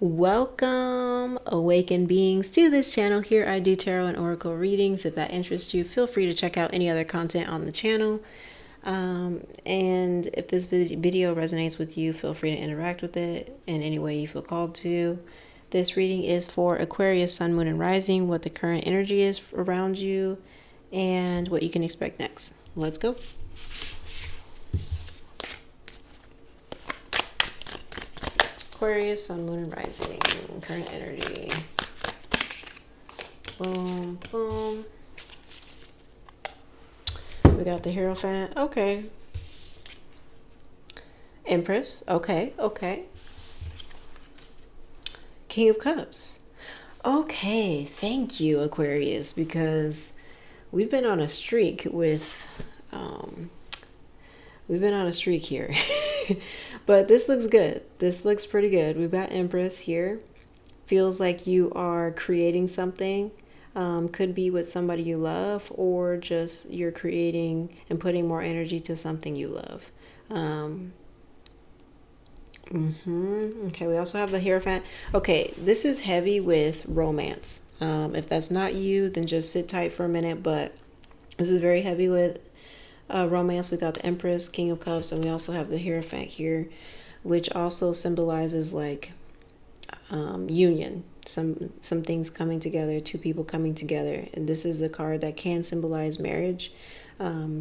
Welcome, awakened beings, to this channel. Here I do tarot and oracle readings. If that interests you, feel free to check out any other content on the channel. And if this video resonates with you, feel free to interact with it in any way you feel called to. This reading is for Aquarius, Sun, Moon, and Rising, what the current energy is around you, and what you can expect next. Let's go. Aquarius, Sun, Moon, and Rising, current energy. Boom, boom. We got the Hierophant. Okay. Empress. Okay, okay. King of Cups. Okay, thank you, Aquarius, because we've been on a streak with, here. But this looks good. This looks pretty good. We've got Empress here. Feels like you are creating something. Could be with somebody you love, or just you're creating and putting more energy to something you love. Okay, we also have the Hierophant. Okay, this is heavy with romance. If that's not you, then just sit tight for a minute, but this is very heavy with romance. We got the Empress, King of Cups, and we also have the Hierophant here, which also symbolizes like union, some things coming together, two people coming together. And this is a card that can symbolize marriage,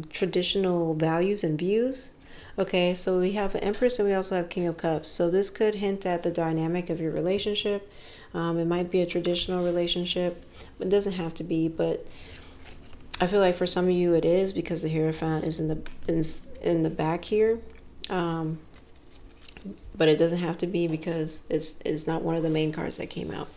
traditional values and views. Okay, so we have an Empress and we also have King of Cups. So this could hint at the dynamic of your relationship. It might be a traditional relationship. It doesn't have to be, but I feel like for some of you it is, because the Hierophant is in the back here. But it doesn't have to be, because it's not one of the main cards that came out.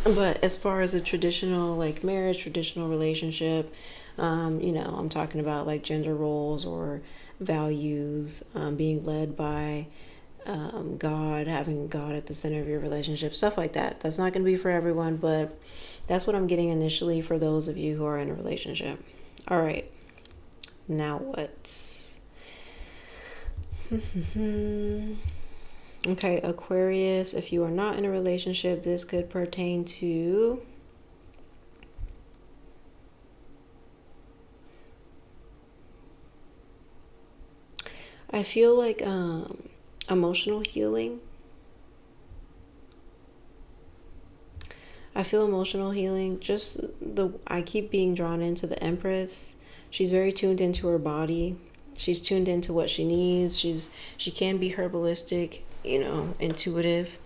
But as far as a traditional like marriage, traditional relationship, I'm talking about like gender roles or values, being led by God, having God at the center of your relationship, stuff like that. That's not going to be for everyone, but that's what I'm getting initially for those of you who are in a relationship. All right, now what? Okay, Aquarius, if you are not in a relationship, this could pertain to I feel like emotional healing. I feel emotional healing. I keep being drawn into the Empress. She's very tuned into her body. She's tuned into what she needs. She can be herbalistic, intuitive.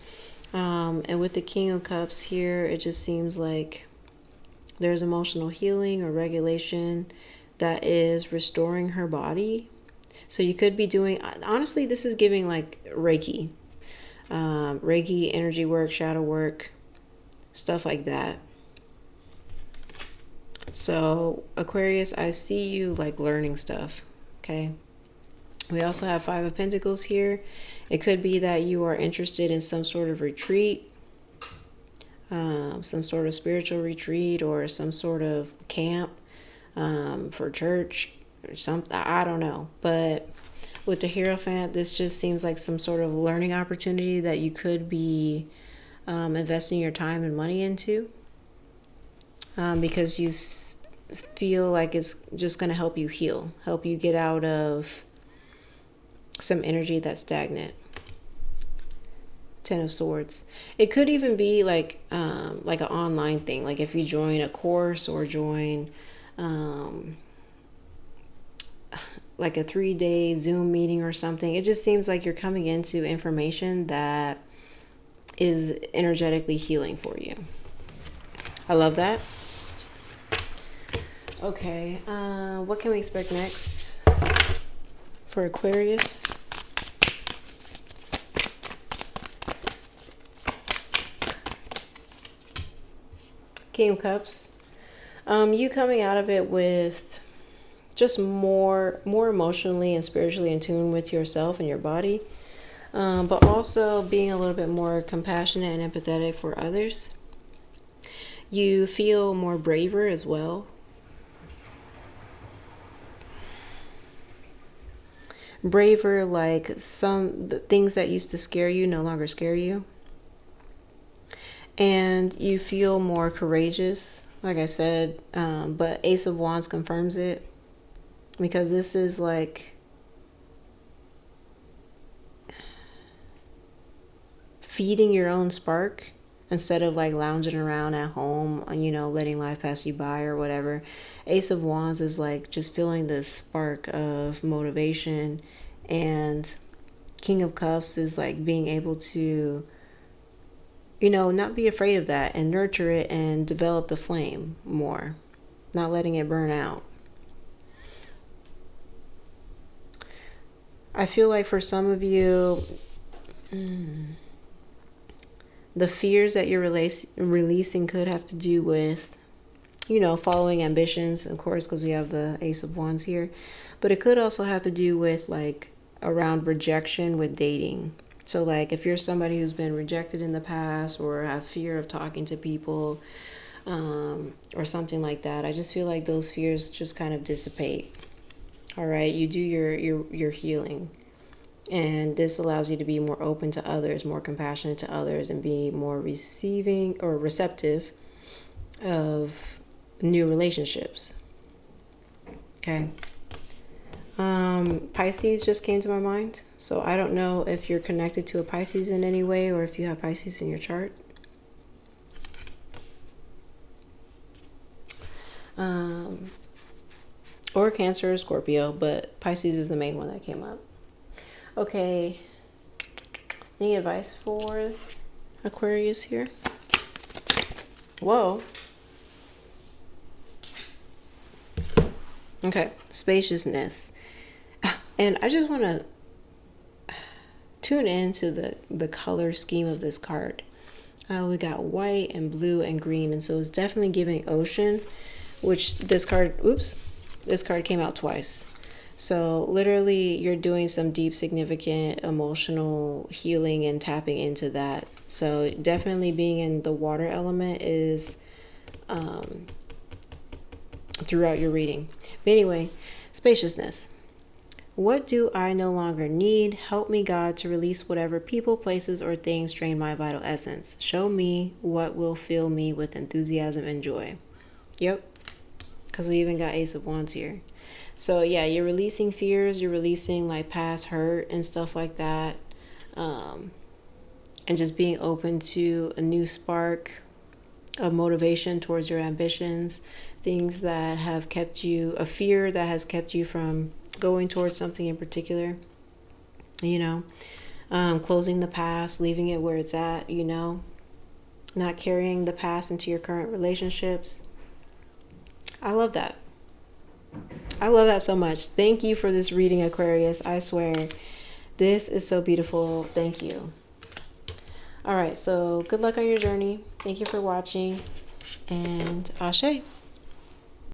And with the King of Cups here, it just seems like there's emotional healing or regulation that is restoring her body. So you could be doing, honestly, this is giving like reiki, energy work, shadow work, stuff like that. So Aquarius, I see you like learning stuff. Okay. We also have Five of Pentacles here. It could be that you are interested in some sort of retreat, some sort of spiritual retreat, or some sort of camp for church or something. I don't know. But with the Hierophant, this just seems like some sort of learning opportunity that you could be investing your time and money into, because you feel like it's just going to help you heal, help you get out of some energy that's stagnant. Ten of Swords. It could even be like an online thing, like if you join a course or join like a 3-day Zoom meeting or something. It just seems like you're coming into information that is energetically healing for you. I love that. Okay, what can we expect next for Aquarius? King of Cups. You coming out of it with just more emotionally and spiritually in tune with yourself and your body, but also being a little bit more compassionate and empathetic for others. You feel more braver as well. Braver, like the things that used to scare you no longer scare you. and you feel more courageous, like I said. But Ace of Wands confirms it, because this is like feeding your own spark instead of like lounging around at home, you know, letting life pass you by or whatever. Ace of Wands is like just feeling this spark of motivation, and King of Cups is like being able to, you know, not be afraid of that and nurture it and develop the flame more, not letting it burn out. I feel like for some of you, the fears that you're releasing could have to do with, you know, following ambitions, of course, because we have the Ace of Wands here. But it could also have to do with like around rejection with dating. So like if you're somebody who's been rejected in the past or have fear of talking to people, or something like that, I just feel like those fears just kind of dissipate. All right, you do your healing. And this allows you to be more open to others, more compassionate to others, and be more receiving or receptive of new relationships. Okay. Pisces just came to my mind. So I don't know if you're connected to a Pisces in any way, or if you have Pisces in your chart. Or Cancer or Scorpio, but Pisces is the main one that came up. Okay, any advice for Aquarius here? Whoa. Okay, spaciousness. And I just want to tune into the color scheme of this card. We got white and blue and green, and so it's definitely giving ocean, which this card came out twice. So literally you're doing some deep, significant emotional healing and tapping into that. So definitely being in the water element is throughout your reading. But anyway, spaciousness. What do I no longer need? Help me, God, to release whatever people, places, or things drain my vital essence. Show me what will fill me with enthusiasm and joy. Yep, because we even got Ace of Wands here. So yeah, you're releasing fears, you're releasing like past hurt and stuff like that. And just being open to a new spark of motivation towards your ambitions, things that have kept you, a fear that has kept you from going towards something in particular, you know, closing the past, leaving it where it's at, you know, not carrying the past into your current relationships. I love that. I love that so much. Thank you for this reading, Aquarius. I swear, this is so beautiful. Thank you. All right, so good luck on your journey. Thank you for watching, and Ashe.